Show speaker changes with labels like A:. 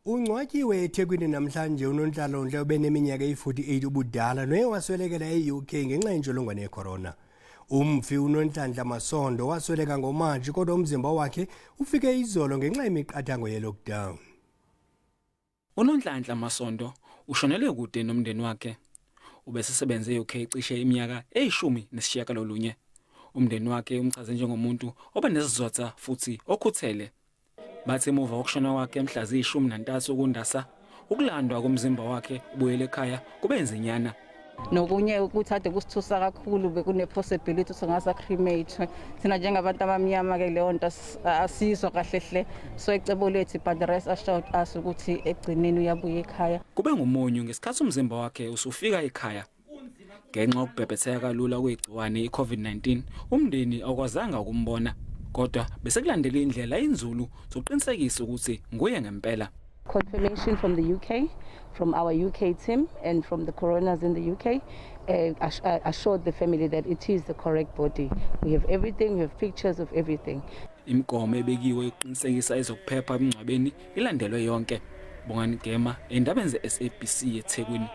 A: Ungcwatyiwe eThekwini namhlanje uNonhlanhla obeneminyaka eyi-48 ubudala noye waswelekela eUK ngenxa yentsholongwane yeCorona. UMfi uNonhlanhla Masondo wasweleka ngoMarch kodwa umzimba wakhe ufike izolo ngenxa yemiqathango yeLockdown.
B: uNonhlanhla Masondo ushonele kude nomndeni wakhe. Ubesesebenze eUK cishe iminyaka eyi-19. Umndeni wakhe umchaze njengomuntu obenesizotha futhi okhuthele. Bathi emuva kokushona kwakhe mhla ziyi-13 kuNdasa, ukulandwa komzimba wakhe ubuyele ekhaya kubenzinyana.
C: Nokunye ukuthi ade kusithusa kakhulu bekune possibility singasa cremate. Sina njengabantu abamnyama ke leyo nto asizwa kahle hle. So icebo lethu but the rest assured us ukuthi egcineni uyabuya ekhaya.
B: Kube ngumunyu ngesikhathi umzimba wakhe usufika ekhaya. Ngenxa yokubhebhetheka kalula kwegciwane iCovid-19, umndeni akwazanga ukumbona. Kodwa besekulandela indlela inzulu zokuqinisekisa ukuthi nguye ngempela.
C: Confirmation from the UK, from our UK team and from the coroner's in the UK, assured the family that it is the correct body. We have everything, we have pictures of everything.
B: Imigomo ebekiwe yokuqinisekisa ezokuphepha emngcwabeni ilandelwe yonke. Bongani Gema, Iindaba ze SABC eThekwini.